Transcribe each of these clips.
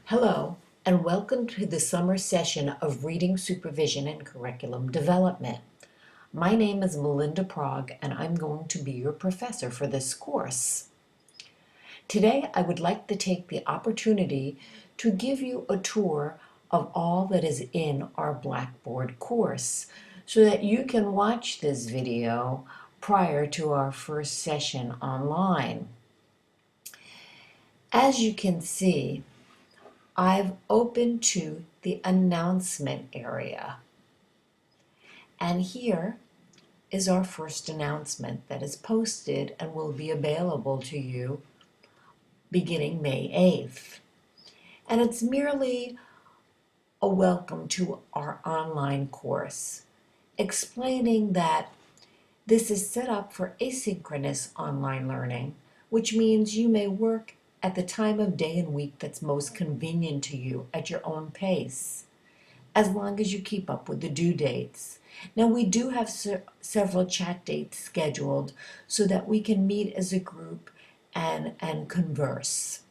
Hello, and welcome to the summer session of Reading Supervision and Curriculum Development. My name is Melinda Prague, and I'm going to be your professor for this course. Today, I would like to take the opportunity to give you a tour of all that is in our Blackboard course so that you can watch this video prior to our first session online. As you can see, I've opened to the announcement area. And here is our first announcement that is posted and will be available to you beginning May 8th. And it's merely a welcome to our online course, explaining that this is set up for asynchronous online learning, which means you may work at the time of day and week that's most convenient to you at your own pace, as long as you keep up with the due dates. Now, we do have several chat dates scheduled so that we can meet as a group and converse.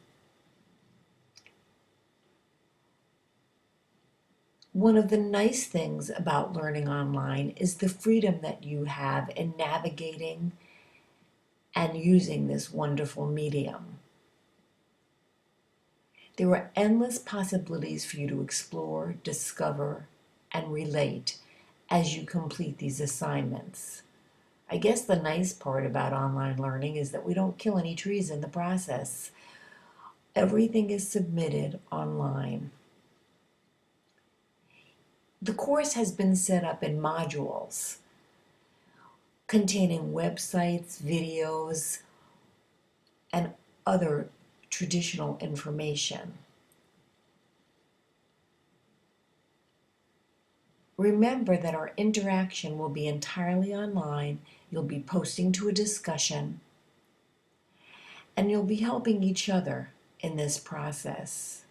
One of the nice things about learning online is the freedom that you have in navigating and using this wonderful medium. There are endless possibilities for you to explore, discover, and relate as you complete these assignments. I guess the nice part about online learning is that we don't kill any trees in the process. Everything is submitted online. The course has been set up in modules containing websites, videos, and other traditional information. Remember that our interaction will be entirely online. You'll be posting to a discussion, and you'll be helping each other in this process.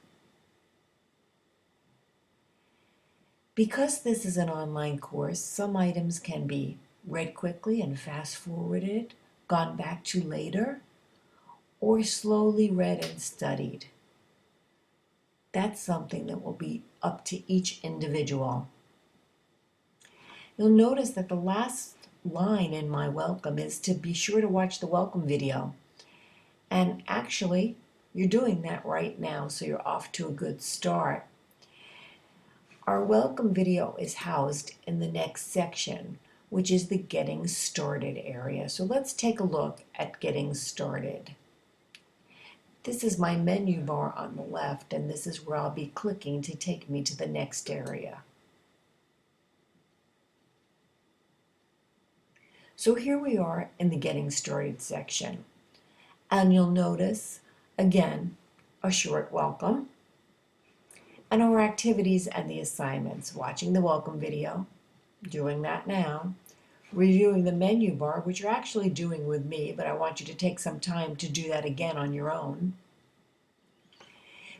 Because this is an online course, some items can be read quickly and fast-forwarded, gone back to later, or slowly read and studied. That's something that will be up to each individual. You'll notice that the last line in my welcome is to be sure to watch the welcome video. And actually, you're doing that right now, so you're off to a good start. Our welcome video is housed in the next section, which is the Getting Started area. So let's take a look at Getting Started. This is my menu bar on the left, and this is where I'll be clicking to take me to the next area. So here we are in the Getting Started section. And you'll notice, again, a short welcome, and our activities and the assignments. Watching the welcome video, doing that now, reviewing the menu bar, which you're actually doing with me, but I want you to take some time to do that again on your own.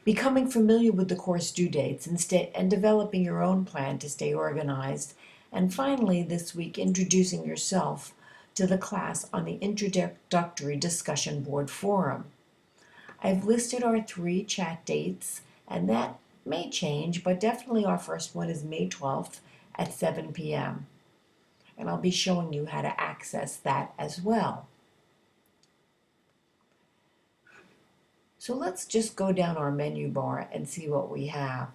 Becoming familiar with the course due dates and developing your own plan to stay organized. And finally, this week, introducing yourself to the class on the Introductory Discussion Board Forum. I've listed our 3 chat dates, and that may change, but definitely our first one is May 12th at 7 p.m. And I'll be showing you how to access that as well. So let's just go down our menu bar and see what we have.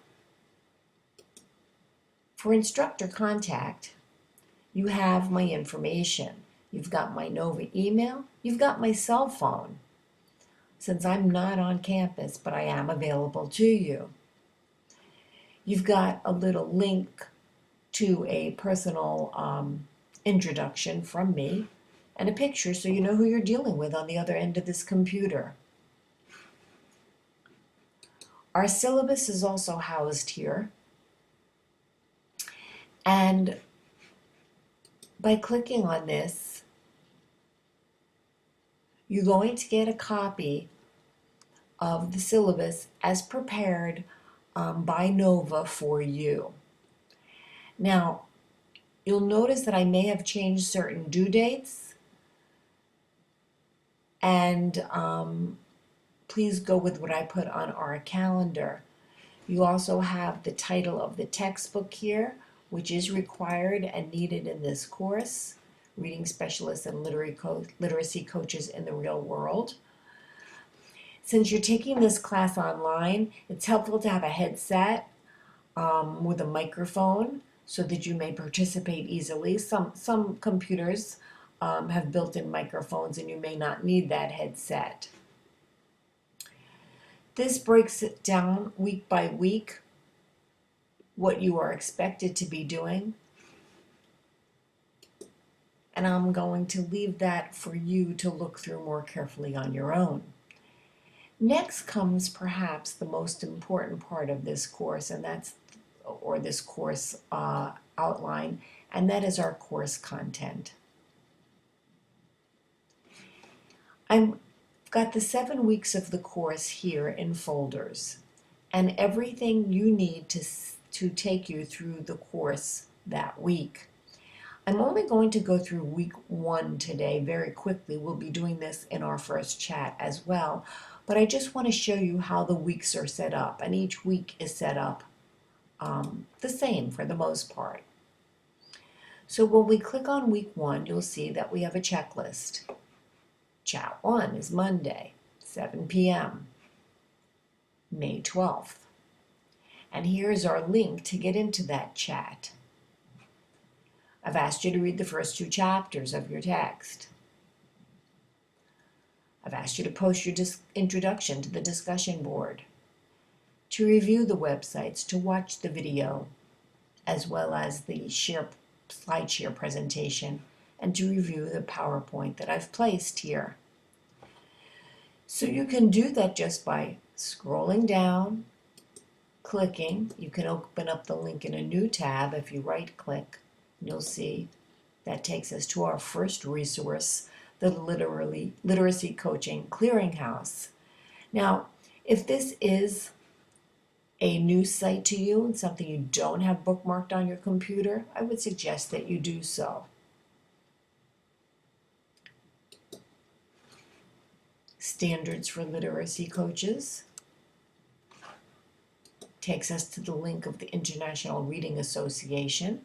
For instructor contact, you have my information. You've got my Nova email. You've got my cell phone, since I'm not on campus, but I am available to you. You've got a little link to a personal introduction from me and a picture so you know who you're dealing with on the other end of this computer. Our syllabus is also housed here. And by clicking on this, you're going to get a copy of the syllabus as prepared by Nova for you. Now, you'll notice that I may have changed certain due dates, and please go with what I put on our calendar. You also have the title of the textbook here, which is required and needed in this course, Reading Specialists and Literacy Coaches in the Real World. Since you're taking this class online, it's helpful to have a headset with a microphone so that you may participate easily. Some computers have built-in microphones and you may not need that headset. This breaks it down week by week, what you are expected to be doing. And I'm going to leave that for you to look through more carefully on your own. Next comes perhaps the most important part of this course, and that's, or this course outline, and that is our course content. I've got the 7 weeks of the course here in folders, and everything you need to take you through the course that week. I'm only going to go through week 1 today very quickly. We'll be doing this in our first chat as well, but I just want to show you how the weeks are set up, and each week is set up the same for the most part. So when we click on week 1, you'll see that we have a checklist. Chat 1 is Monday, 7 p.m., May 12th. And here's our link to get into that chat. I've asked you to read the first 2 chapters of your text. I've asked you to post your introduction to the discussion board, to review the websites, to watch the video, as well as the SlideShare presentation, and to review the PowerPoint that I've placed here. So you can do that just by scrolling down, clicking. You can open up the link in a new tab if you right-click. You'll see that takes us to our first resource, the Literacy Coaching Clearinghouse. Now, if this is a new site to you and something you don't have bookmarked on your computer, I would suggest that you do so. Standards for Literacy Coaches takes us to the link of the International Reading Association.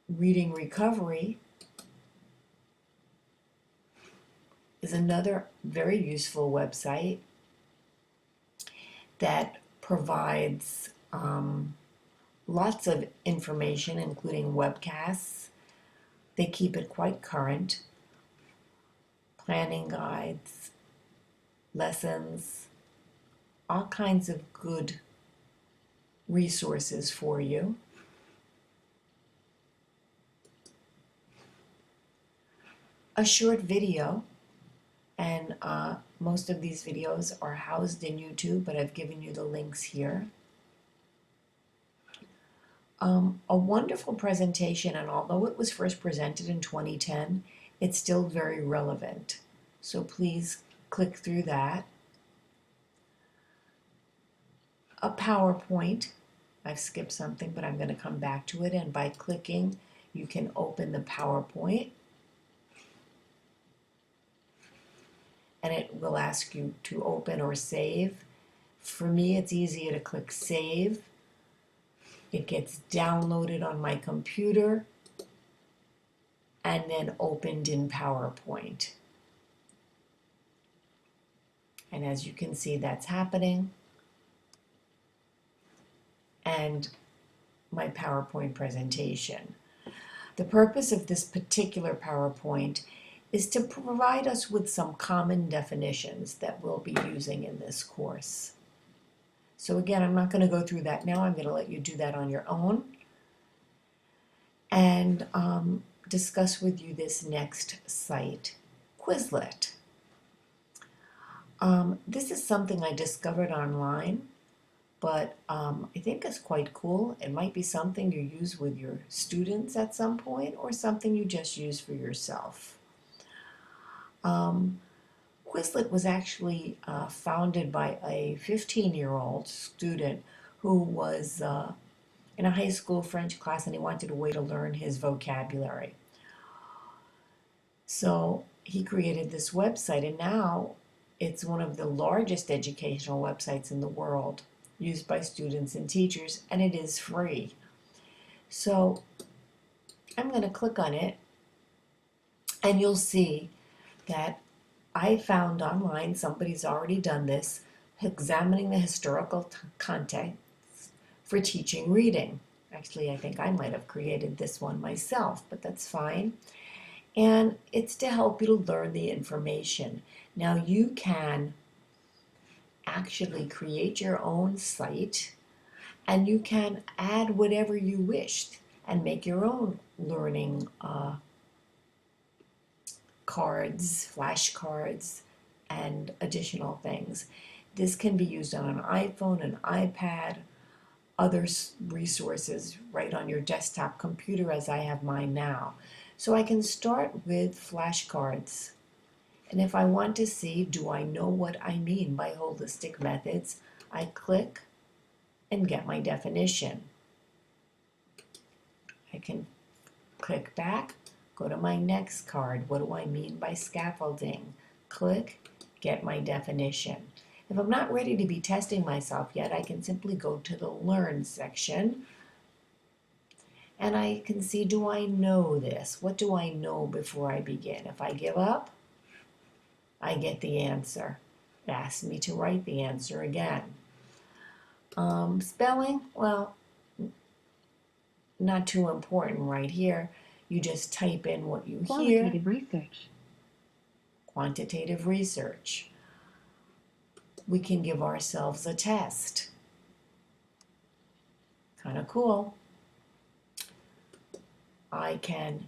Reading Recovery is another very useful website that provides lots of information, including webcasts. They keep it quite current. Planning guides, lessons, all kinds of good resources for you. A short video, and most of these videos are housed in YouTube, but I've given you the links here. A wonderful presentation, and although it was first presented in 2010, it's still very relevant. So please click through that. A PowerPoint. I've skipped something, but I'm going to come back to it, and by clicking, you can open the PowerPoint. And it will ask you to open or save. For me, it's easier to click Save. It gets downloaded on my computer and then opened in PowerPoint. And as you can see, that's happening. And my PowerPoint presentation. The purpose of this particular PowerPoint is to provide us with some common definitions that we'll be using in this course. So again, I'm not going to go through that now. I'm going to let you do that on your own and discuss with you this next site, Quizlet. This is something I discovered online, but I think it's quite cool. It might be something you use with your students at some point or something you just use for yourself. Quizlet was actually founded by a 15-year-old student who was in a high school French class, and he wanted a way to learn his vocabulary. So he created this website, and now it's one of the largest educational websites in the world, used by students and teachers, and it is free. So I'm going to click on it, and you'll see that I found online, somebody's already done this, examining the historical context for teaching reading. Actually, I think I might have created this one myself, but that's fine. And it's to help you to learn the information. Now you can actually create your own site, and you can add whatever you wish and make your own learning cards, flashcards, and additional things. This can be used on an iPhone, an iPad, other resources right on your desktop computer, as I have mine now. So I can start with flashcards. And if I want to see, do I know what I mean by holistic methods, I click and get my definition. I can click back, go to my next card. What do I mean by scaffolding? Click, get my definition. If I'm not ready to be testing myself yet, I can simply go to the Learn section, and I can see, do I know this? What do I know before I begin? If I give up, I get the answer. It asks me to write the answer again. Spelling, well, not too important right here. You just type in what you hear. Qualitative research. Quantitative research. We can give ourselves a test. Kind of cool. I can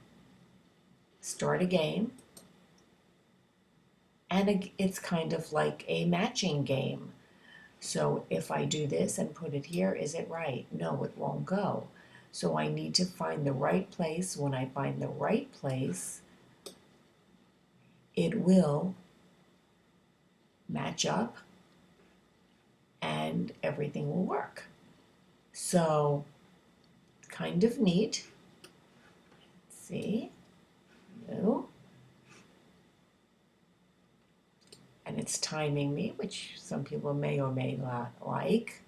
start a game, and it's kind of like a matching game. So if I do this and put it here, is it right? No, it won't go. So I need to find the right place. When I find the right place, it will match up and everything will work. So, kind of neat. Let's see. No. And it's timing me, which some people may or may not like.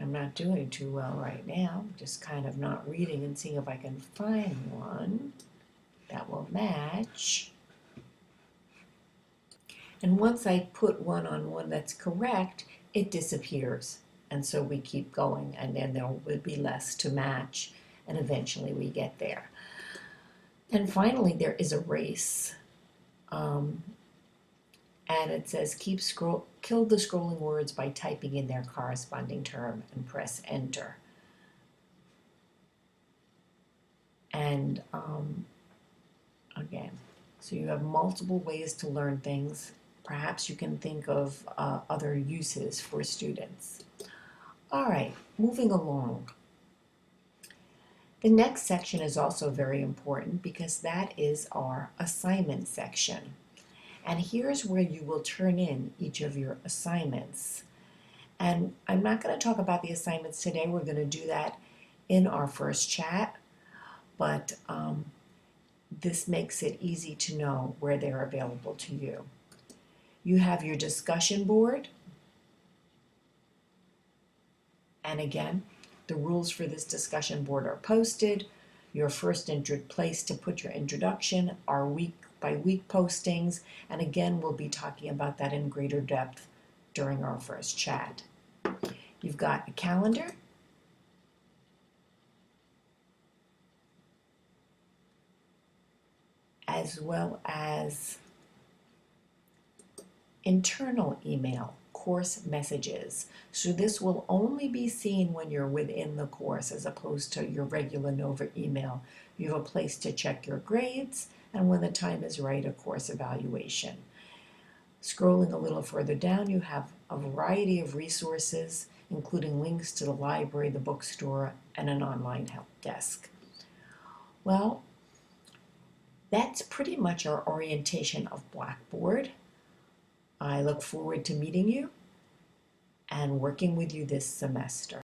I'm not doing too well right now. I'm just kind of not reading and seeing if I can find one that will match. And once I put one on one that's correct, it disappears. And so we keep going, and then there will be less to match, and eventually we get there. And finally, there is a race. And it says kill the scrolling words by typing in their corresponding term and press enter. And again, so you have multiple ways to learn things. Perhaps you can think of other uses for students. All right, moving along. The next section is also very important because that is our assignment section. And here's where you will turn in each of your assignments. And I'm not going to talk about the assignments today. We're going to do that in our first chat. But this makes it easy to know where they're available to you. You have your discussion board. And again, the rules for this discussion board are posted. Your first place to put your introduction are week by week postings, and again, we'll be talking about that in greater depth during our first chat. You've got a calendar, as well as internal email, course messages. So this will only be seen when you're within the course as opposed to your regular Nova email. You have a place to check your grades, and when the time is right, a course evaluation. Scrolling a little further down, you have a variety of resources, including links to the library, the bookstore, and an online help desk. Well, that's pretty much our orientation of Blackboard. I look forward to meeting you, and working with you this semester.